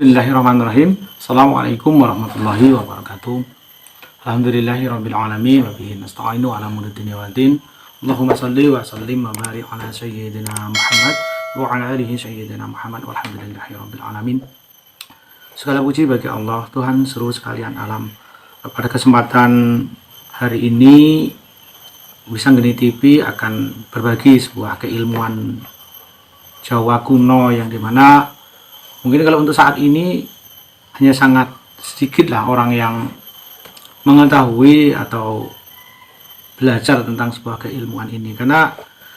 Bismillahirrahmanirrahim. Assalamualaikum warahmatullahi wabarakatuh. Alhamdulillahirabbil alamin wa bihi nasta'inu ala umuri dunya waddin. Allahumma shalli wa sallim wa barik ala sayyidina Muhammad wa ala alihi sayyidina Muhammad walhamdulillahirabbil alamin. Segala puji bagi Allah, Tuhan seluruh sekalian alam. Pada kesempatan hari ini Wisanggeni TV akan berbagi sebuah keilmuan Jawa kuno yang dimana mungkin kalau untuk saat ini hanya sangat sedikit lah orang yang mengetahui atau belajar tentang sebuah keilmuan ini, karena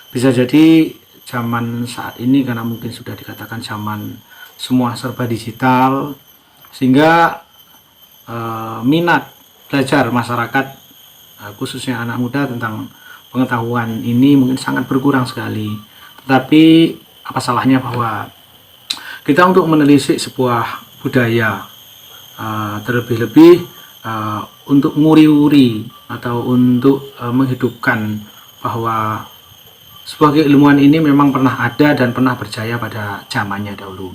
bisa jadi zaman saat ini karena mungkin sudah dikatakan zaman semua serba digital, sehingga minat belajar masyarakat khususnya anak muda tentang pengetahuan ini mungkin sangat berkurang sekali. Tetapi apa salahnya bahwa kita untuk menelisik sebuah budaya, terlebih-lebih untuk nguri-uri atau untuk menghidupkan bahwa sebuah keilmuan ini memang pernah ada dan pernah berjaya pada zamannya dahulu.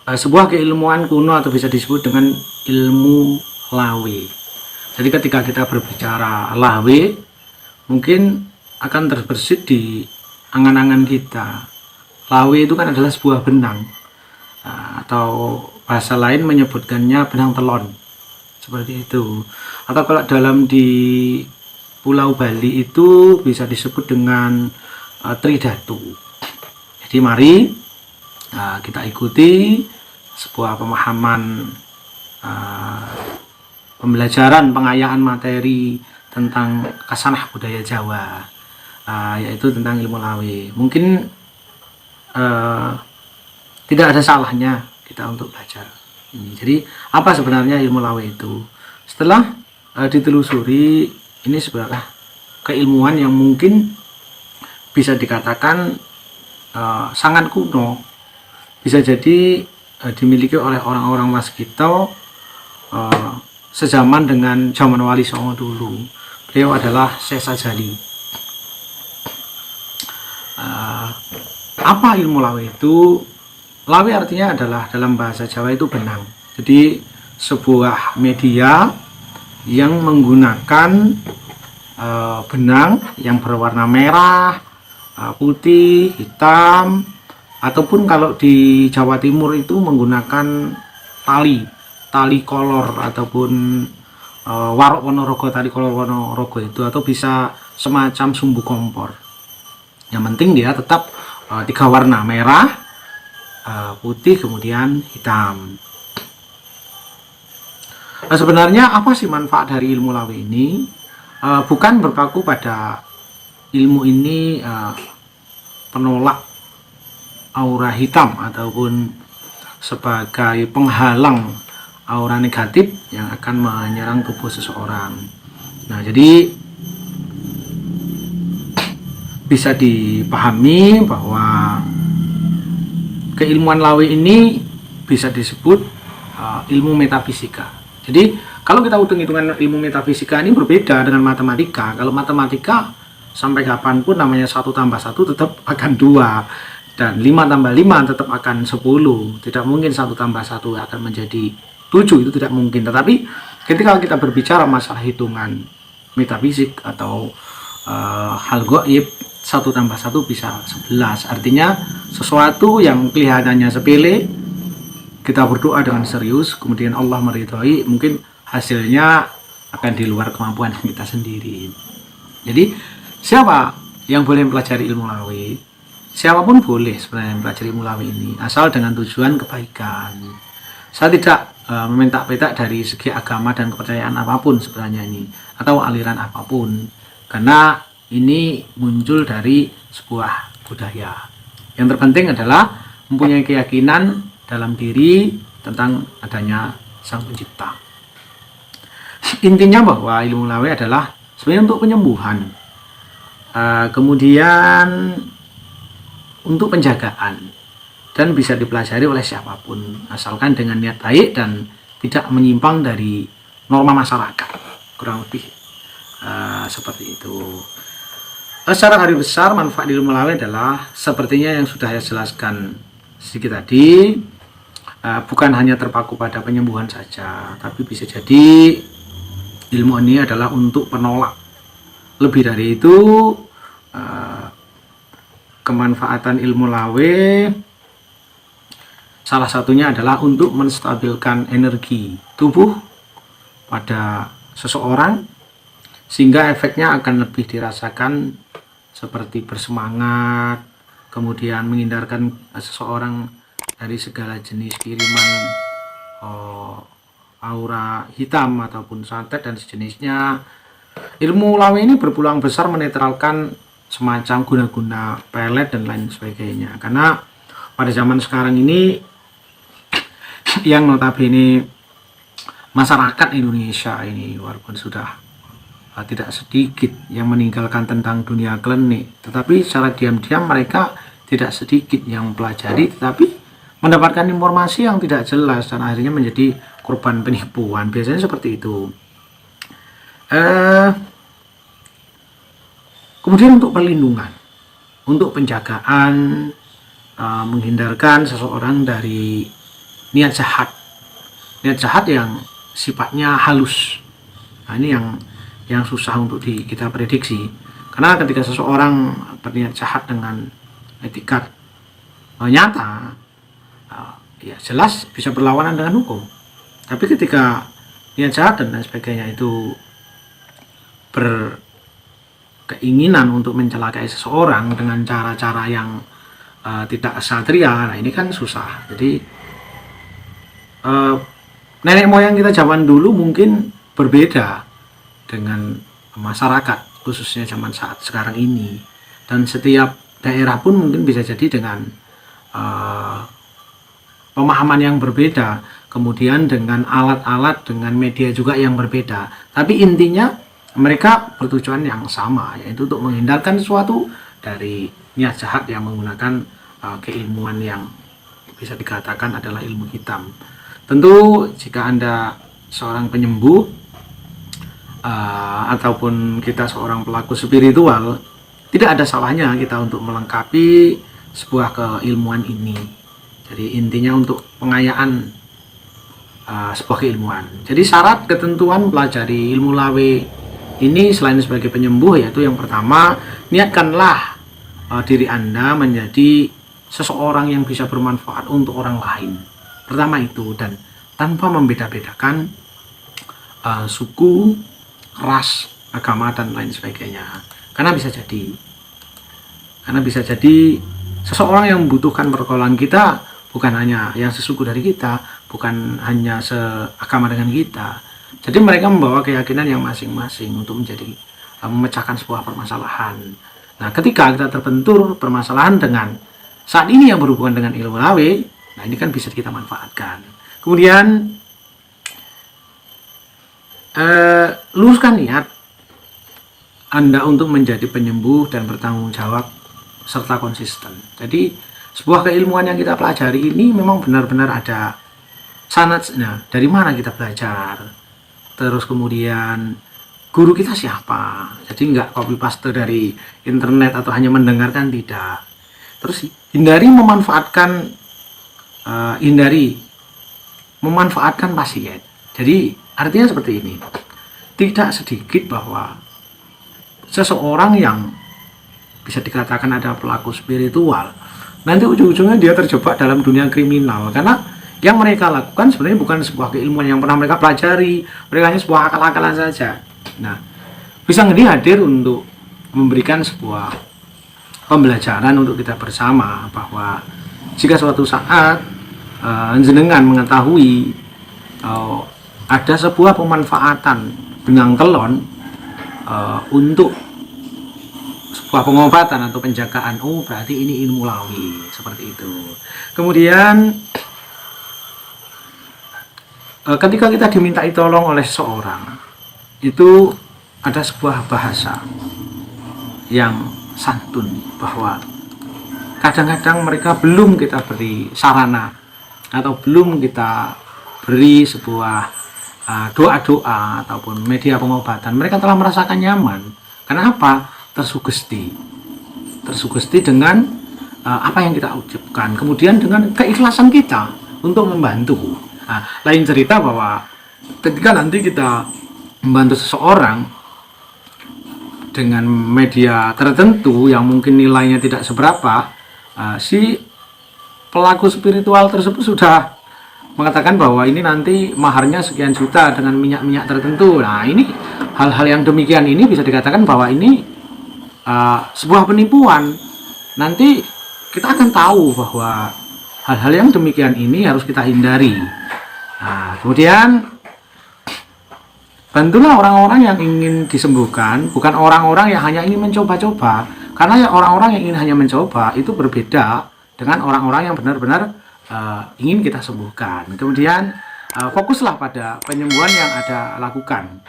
Sebuah keilmuan kuno atau bisa disebut dengan ilmu lawe. Jadi ketika kita berbicara lawe, mungkin akan terbersit di angan-angan kita. Lawe itu kan adalah sebuah benang, atau bahasa lain menyebutkannya benang telon, seperti itu. Atau kalau dalam di Pulau Bali itu bisa disebut dengan tridatu. Jadi mari kita ikuti sebuah pemahaman pembelajaran pengayaan materi tentang kasanah budaya Jawa, yaitu tentang ilmu lawe. Mungkin tidak ada salahnya kita untuk belajar ini. Jadi apa sebenarnya ilmu lawe itu? Setelah ditelusuri, ini sebenarnya keilmuan yang mungkin bisa dikatakan sangat kuno, bisa jadi dimiliki oleh orang-orang Waskita sejaman dengan zaman Wali Songo dulu. Beliau adalah Syekh Sajali. Apa ilmu lawe itu? Lawe artinya adalah dalam bahasa Jawa itu benang. Jadi sebuah media yang menggunakan benang yang berwarna merah, putih, hitam, ataupun kalau di Jawa Timur itu menggunakan tali kolor ataupun warok ponorogo, tali kolor ponorogo itu, atau bisa semacam sumbu kompor. Yang penting dia tetap 3 warna, merah, putih, kemudian hitam. Nah, sebenarnya apa sih manfaat dari ilmu lawe ini? Bukan berpaku pada ilmu ini penolak aura hitam ataupun sebagai penghalang aura negatif yang akan menyerang tubuh seseorang. Nah, jadi bisa dipahami bahwa keilmuan lawe ini bisa disebut ilmu metafisika. Jadi kalau kita hitung-hitungan ilmu metafisika ini berbeda dengan matematika. Kalau matematika sampai kapanpun namanya 1 tambah 1 tetap akan 2, dan 5 tambah 5 tetap akan 10. Tidak mungkin 1 tambah 1 akan menjadi 7, itu tidak mungkin. Tetapi ketika kita berbicara masalah hitungan metafisik atau hal gaib, 1 tambah 1 bisa 11. Artinya sesuatu yang kelihatannya sepele, kita berdoa dengan serius, kemudian Allah meridhoi, mungkin hasilnya akan di luar kemampuan kita sendiri. Jadi siapa yang boleh mempelajari ilmu lawe? Siapapun boleh sebenarnya mempelajari ilmu lawe ini, asal dengan tujuan kebaikan. Saya tidak meminta-minta dari segi agama dan kepercayaan apapun sebenarnya ini, atau aliran apapun, karena ini muncul dari sebuah budaya. Yang terpenting adalah mempunyai keyakinan dalam diri tentang adanya Sang Pencipta. Intinya bahwa ilmu lawe adalah sebenarnya untuk penyembuhan, kemudian untuk penjagaan, dan bisa dipelajari oleh siapapun asalkan dengan niat baik dan tidak menyimpang dari norma masyarakat, kurang lebih seperti itu. Secara garis besar manfaat ilmu lawe adalah sepertinya yang sudah saya jelaskan sedikit tadi. bukan hanya terpaku pada penyembuhan saja, tapi bisa jadi ilmu ini adalah untuk penolak. Lebih dari itu, kemanfaatan ilmu lawe salah satunya adalah untuk menstabilkan energi tubuh pada seseorang, sehingga efeknya akan lebih dirasakan seperti bersemangat, kemudian menghindarkan seseorang dari segala jenis kiriman aura hitam ataupun santet dan sejenisnya. Ilmu lawe ini berpeluang besar menetralkan semacam guna-guna pelet dan lain sebagainya, karena pada zaman sekarang ini yang notabene masyarakat Indonesia ini walaupun sudah tidak sedikit yang meninggalkan tentang dunia klinik, tetapi secara diam-diam mereka tidak sedikit yang mempelajari tetapi mendapatkan informasi yang tidak jelas dan akhirnya menjadi korban penipuan. Biasanya seperti itu. Kemudian untuk perlindungan, untuk penjagaan, menghindarkan seseorang dari niat jahat yang sifatnya halus. Nah, ini yang susah untuk kita prediksi, karena ketika seseorang berniat jahat dengan etikat nyata, ya jelas bisa berlawanan dengan hukum. Tapi ketika niat jahat dan lain sebagainya itu berkeinginan untuk mencelakai seseorang dengan cara-cara yang tidak ksatria, nah ini kan susah. Jadi nenek moyang kita zaman dulu mungkin berbeda dengan masyarakat khususnya zaman saat sekarang ini, dan setiap daerah pun mungkin bisa jadi dengan pemahaman yang berbeda, kemudian dengan alat-alat, dengan media juga yang berbeda, tapi intinya mereka bertujuan yang sama, yaitu untuk menghindarkan sesuatu dari niat jahat yang menggunakan keilmuan yang bisa dikatakan adalah ilmu hitam. Tentu jika Anda seorang penyembuh ataupun kita seorang pelaku spiritual, tidak ada salahnya kita untuk melengkapi sebuah keilmuan ini. Jadi intinya untuk pengayaan sebuah keilmuan. Jadi syarat ketentuan pelajari ilmu lawe ini selain sebagai penyembuh, yaitu yang pertama, niatkanlah diri Anda menjadi seseorang yang bisa bermanfaat untuk orang lain. Pertama itu, dan tanpa membeda-bedakan suku, ras, agama dan lain sebagainya. Karena bisa jadi seseorang yang membutuhkan pertolongan kita bukan hanya yang sesuku dari kita, bukan hanya seagama dengan kita. Jadi mereka membawa keyakinan yang masing-masing untuk memecahkan sebuah permasalahan. Nah, ketika kita terbentur permasalahan dengan saat ini yang berhubungan dengan ilmu lawe, nah ini kan bisa kita manfaatkan. Kemudian luruskan niat Anda untuk menjadi penyembuh dan bertanggung jawab serta konsisten. Jadi sebuah keilmuan yang kita pelajari ini memang benar-benar ada sanadnya, dari mana kita belajar, terus kemudian guru kita siapa. Jadi nggak copy paste dari internet atau hanya mendengarkan, tidak. Terus hindari memanfaatkan pasien. Jadi artinya seperti ini, tidak sedikit bahwa seseorang yang bisa dikatakan ada pelaku spiritual, nanti ujung-ujungnya dia terjebak dalam dunia kriminal, karena yang mereka lakukan sebenarnya bukan sebuah keilmuan yang pernah mereka pelajari, mereka hanya sebuah akal-akalan saja. Nah, bisa hadir untuk memberikan sebuah pembelajaran untuk kita bersama, bahwa jika suatu saat jenengan mengetahui ada sebuah pemanfaatan benang kelon untuk sebuah pengobatan atau penjagaan, oh berarti ini ilmu lawi, seperti itu. Kemudian ketika kita dimintai tolong oleh seseorang, itu ada sebuah bahasa yang santun, bahwa kadang-kadang mereka belum kita beri sarana atau belum kita beri sebuah doa-doa ataupun media pengobatan, mereka telah merasakan nyaman. Karena apa? Tersugesti dengan apa yang kita ucapkan, kemudian dengan keikhlasan kita untuk membantu. Nah, lain cerita bahwa ketika nanti kita membantu seseorang dengan media tertentu yang mungkin nilainya tidak seberapa, si pelaku spiritual tersebut sudah mengatakan bahwa ini nanti maharnya sekian juta dengan minyak-minyak tertentu. Nah, ini hal-hal yang demikian ini bisa dikatakan bahwa ini sebuah penipuan. Nanti kita akan tahu bahwa hal-hal yang demikian ini harus kita hindari. Nah, kemudian bantulah orang-orang yang ingin disembuhkan, bukan orang-orang yang hanya ingin mencoba-coba. Karena ya orang-orang yang ingin hanya mencoba itu berbeda dengan orang-orang yang benar-benar ingin kita sembuhkan. Kemudian fokuslah pada penyembuhan yang Anda lakukan.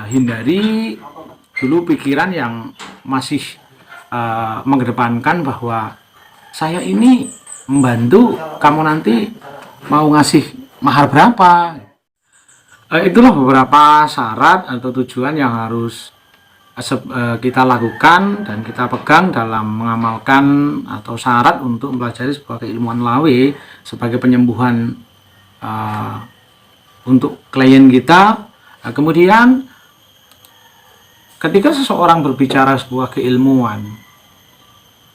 Hindari dulu pikiran yang masih mengedepankan bahwa saya ini membantu, kamu nanti mau ngasih mahar berapa. Itulah beberapa syarat atau tujuan yang harus kita lakukan dan kita pegang dalam mengamalkan atau syarat untuk mempelajari sebuah keilmuan lawe sebagai penyembuhan untuk klien kita. Kemudian ketika seseorang berbicara sebuah keilmuan,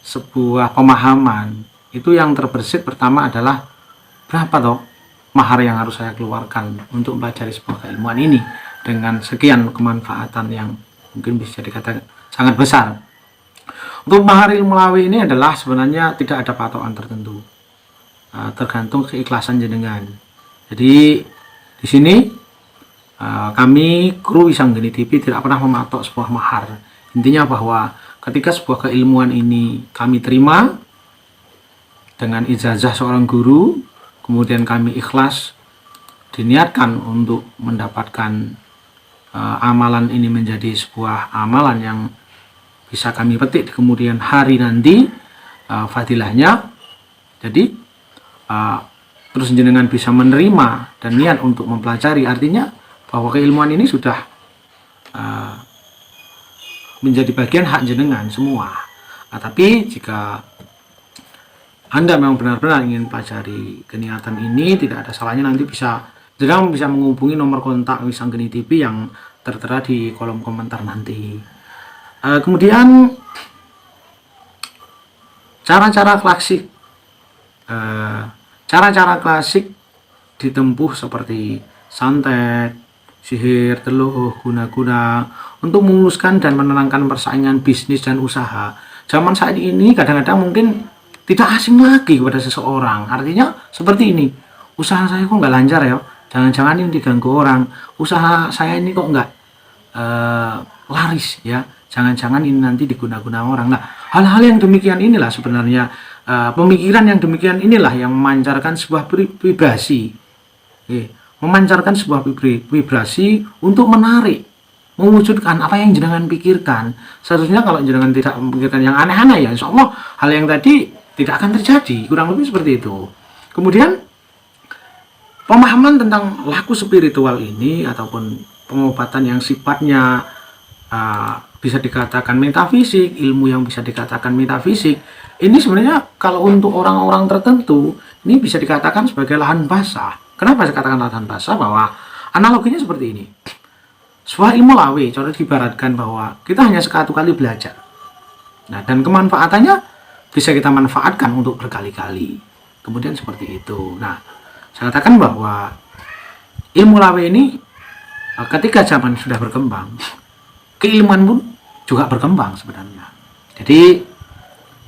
sebuah pemahaman, itu yang terbersit pertama adalah berapa toh mahar yang harus saya keluarkan untuk mempelajari sebuah keilmuan ini dengan sekian kemanfaatan yang mungkin bisa dikatakan sangat besar. Untuk mahar ilmu lawe ini adalah sebenarnya tidak ada patokan tertentu, tergantung keikhlasan jenengan. Jadi di sini kami kru Wisanggeni TV tidak pernah mematok sebuah mahar. Intinya bahwa ketika sebuah keilmuan ini kami terima dengan ijazah seorang guru, kemudian kami ikhlas diniatkan untuk mendapatkan amalan ini menjadi sebuah amalan yang bisa kami petik di kemudian hari nanti fadilahnya. Jadi terus jenengan bisa menerima dan niat untuk mempelajari, artinya bahwa keilmuan ini sudah menjadi bagian hak jenengan semua. Tapi jika Anda memang benar-benar ingin pelajari keniatan ini, tidak ada salahnya nanti jenengan bisa menghubungi nomor kontak Wisanggeni TV yang tertera di kolom komentar nanti. Kemudian cara-cara klasik ditempuh seperti santet, sihir, teluh, guna-guna untuk memuluskan dan menenangkan persaingan bisnis dan usaha. Zaman saat ini kadang-kadang mungkin tidak asing lagi kepada seseorang. Artinya seperti ini, usaha saya kok nggak lancar ya, jangan-jangan ini diganggu orang. Usaha saya ini kok nggak laris ya, jangan-jangan ini nanti diguna-guna orang. Nah, hal-hal yang demikian inilah sebenarnya pemikiran yang demikian inilah yang memancarkan sebuah vibrasi, memancarkan sebuah vibrasi untuk menarik, mewujudkan apa yang jenengan pikirkan. Seharusnya kalau jenengan tidak memikirkan yang aneh-aneh, ya insya Allah hal yang tadi tidak akan terjadi, kurang lebih seperti itu. Kemudian pemahaman tentang laku spiritual ini ataupun pengobatan yang sifatnya bisa dikatakan metafisik, ilmu yang bisa dikatakan metafisik, ini sebenarnya kalau untuk orang-orang tertentu ini bisa dikatakan sebagai lahan basah. Kenapa saya katakan lahan basah? Bahwa analoginya seperti ini. Sebuah ilmu lawe, contoh diibaratkan bahwa kita hanya sekali kali belajar. Nah, dan kemanfaatannya bisa kita manfaatkan untuk berkali-kali. Kemudian seperti itu. Nah, saya katakan bahwa ilmu lawe ini ketika zaman sudah berkembang, keilmuan pun juga berkembang sebenarnya. Jadi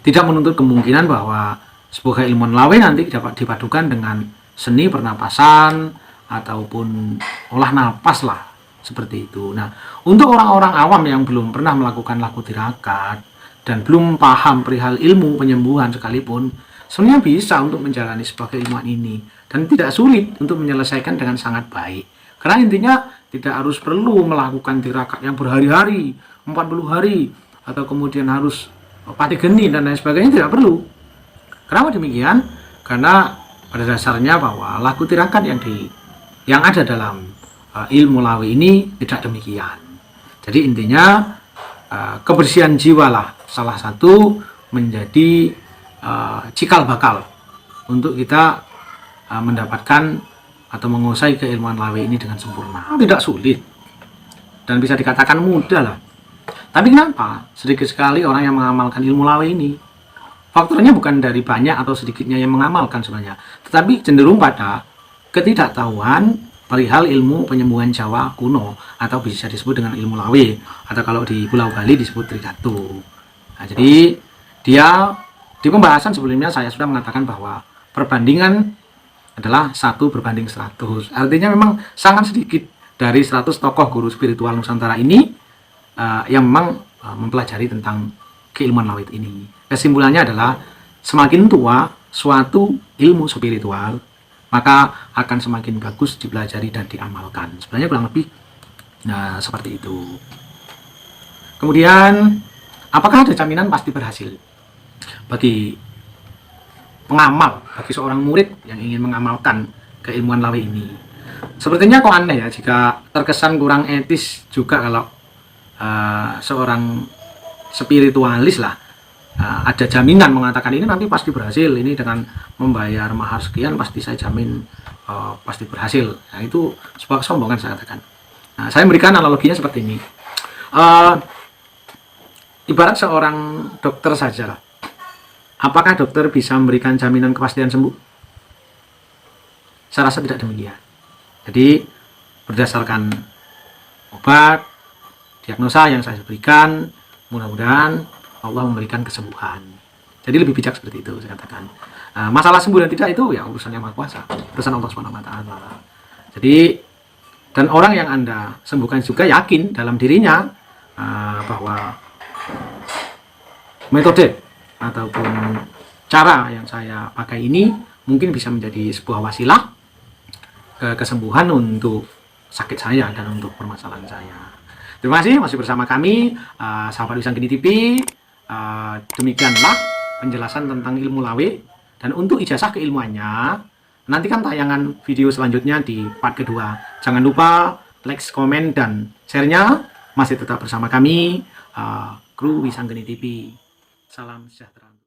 tidak menuntut kemungkinan bahwa sebuah keilmuan lawe nanti dapat dipadukan dengan seni pernapasan ataupun olah napas lah, seperti itu. Nah, untuk orang-orang awam yang belum pernah melakukan laku tirakat dan belum paham perihal ilmu penyembuhan sekalipun, sebenarnya bisa untuk menjalani sebuah keilmuan ini dan tidak sulit untuk menyelesaikan dengan sangat baik. Karena intinya tidak harus perlu melakukan tirakat yang berhari-hari, 40 hari, atau kemudian harus pati geni dan lain sebagainya, tidak perlu. Kenapa demikian? Karena pada dasarnya bahwa laku tirakat yang ada dalam ilmu lawe ini tidak demikian. Jadi intinya kebersihan jiwa lah salah satu menjadi cikal bakal untuk kita mendapatkan atau menguasai keilmuan lawe ini dengan sempurna. Tidak sulit dan bisa dikatakan mudah lah. Tapi kenapa sedikit sekali orang yang mengamalkan ilmu lawe ini? Faktornya bukan dari banyak atau sedikitnya yang mengamalkan sebenarnya, tetapi cenderung pada ketidaktahuan perihal ilmu penyembuhan Jawa kuno atau bisa disebut dengan ilmu lawe, atau kalau di Pulau Bali disebut Trigatu. Nah, jadi dia di pembahasan sebelumnya saya sudah mengatakan bahwa perbandingan adalah 1:100. Artinya memang sangat sedikit dari 100 tokoh guru spiritual Nusantara ini yang memang mempelajari tentang keilmuan lawit ini. Kesimpulannya adalah semakin tua suatu ilmu spiritual, maka akan semakin bagus dipelajari dan diamalkan. Sebenarnya kurang lebih seperti itu. Kemudian, apakah ada jaminan pasti berhasil bagi pengamal, bagi seorang murid yang ingin mengamalkan keilmuan lawe ini? Sepertinya kok aneh ya jika terkesan kurang etis juga kalau seorang spiritualis lah ada jaminan mengatakan ini nanti pasti berhasil, ini dengan membayar mahar sekian pasti saya jamin pasti berhasil. Nah, itu sebuah kesombongan saya katakan. Nah, saya memberikan analoginya seperti ini. Ibarat seorang dokter saja lah. Apakah dokter bisa memberikan jaminan kepastian sembuh? Saya rasa tidak demikian. Jadi berdasarkan obat, diagnosa yang saya berikan, mudah-mudahan Allah memberikan kesembuhan. Jadi lebih bijak seperti itu saya katakan. Masalah sembuh dan tidak itu ya urusan yang Maha Kuasa, urusan Allah Subhanahu wa taala. Jadi dan orang yang Anda sembuhkan juga yakin dalam dirinya bahwa metode ataupun cara yang saya pakai ini mungkin bisa menjadi sebuah wasilah kesembuhan untuk sakit saya dan untuk permasalahan saya. Terima kasih masih bersama kami, sahabat Wisanggeni TV. Demikianlah penjelasan tentang ilmu lawe, dan untuk ijazah keilmuannya nantikan tayangan video selanjutnya di part kedua. Jangan lupa like, komen, dan share-nya. Masih tetap bersama kami, kru Wisanggeni TV. Salam sejahtera.